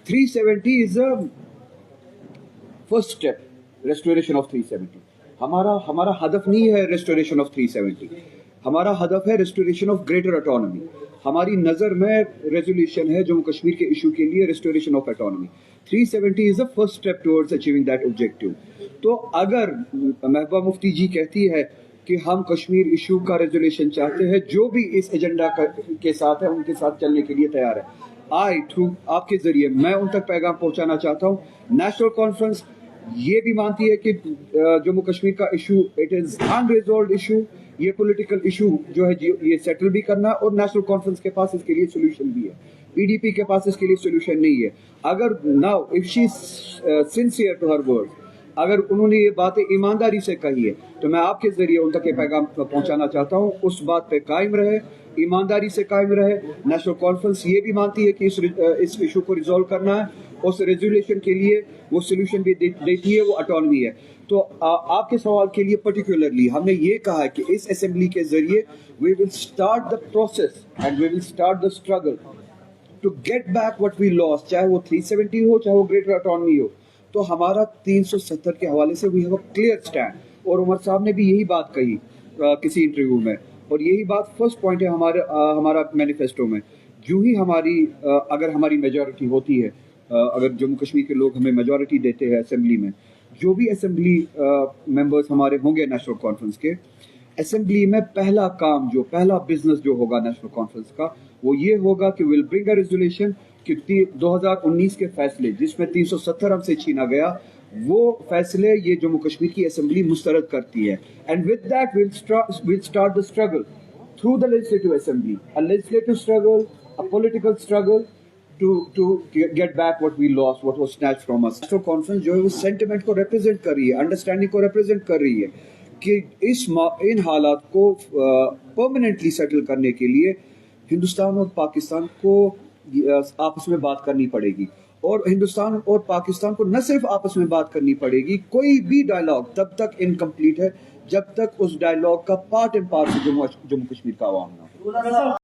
370 is a first step, restoration of 370. हमारा हदफ नहीं है restoration of 370. हमारा हदफ है restoration of greater autonomy. हमारी नज़र में रेजोल्यूशन है जम्मू कश्मीर के इशू के लिए restoration of autonomy. 370 is the first step towards achieving that objective. तो अगर महबूबा मुफ्ती जी कहती है कि हम कश्मीर इशू का रेजोल्यूशन चाहते हैं, जो भी इस एजेंडा के साथ है उनके साथ चलने के लिए तैयार है, थ्रू आपके जरिए मैं उन तक पैगाम पहुंचाना चाहता हूं। नेशनल कॉन्फ्रेंस ये भी मानती है कि जम्मू कश्मीर का issue it is unresolved issue, ये पॉलिटिकल इशू जो है ये सेटल भी करना, और नेशनल कॉन्फ्रेंस के पास इसके लिए सोल्यूशन भी है, पीडीपी के पास इसके लिए सोल्यूशन नहीं है। अगर now if she sincere to her word, अगर उन्होंने ये बातें ईमानदारी से कही है, तो मैं आपके जरिए उन तक ये पैगाम पहुंचाना चाहता हूं, उस बात पे कायम रहे, ईमानदारी से कायम रहे। नेशनल कॉन्फ्रेंस ये भी मानती है कि इस इशू को रिजॉल्व करना है, उस रेजोल्यूशन के लिए वो सोल्यूशन भी देती है, वो ऑटोनॉमी है। तो आपके सवाल के लिए पर्टिकुलरली हमने ये कहा है कि इस असेंबली के जरिए we will start the process and we will start the struggle to get back what we lost, चाहे वो 370 हो, चाहे वो ग्रेटर ऑटोनॉमी हो। तो हमारा 370 के हवाले से we have a clear stand, और उमर साहब ने भी यही बात कही किसी इंटरव्यू में, और यही बात फर्स्ट पॉइंट है हमारा मैनिफेस्टो में। जो ही अगर हमारी मेजॉरिटी होती है, अगर जम्मू कश्मीर के लोग हमें मेजॉरिटी देते हैं असेंबली में, जो भी असेंबली मेंबर्स हमारे होंगे नेशनल कॉन्फ्रेंस के, असेंबली में पहला बिजनेस जो होगा नेशनल कॉन्फ्रेंस का, वो ये होगा कि विल ब्रिंग अ रेजोल्यूशन कि 2019 के फैसले जिसमें 370 हमसे छीना गया, वो फैसले ये जम्मू कश्मीर की असेंबली मुस्तरद करती है। And with that will start the struggle through the legislative assembly, a legislative struggle, a political struggle to get back what we lost, what was snatched from us. National conference जो है वो sentiment को represent कर रही है, understanding को represent कर रही है कि इन हालात को परमानेंटली सेटल करने के लिए हिंदुस्तान और पाकिस्तान को आपस में बात करनी पड़ेगी, और हिंदुस्तान और पाकिस्तान को न सिर्फ आपस में बात करनी पड़ेगी, कोई भी डायलॉग तब तक इनकम्प्लीट है जब तक उस डायलॉग का part and parcel Jammu Kashmir का आवाम ना हो।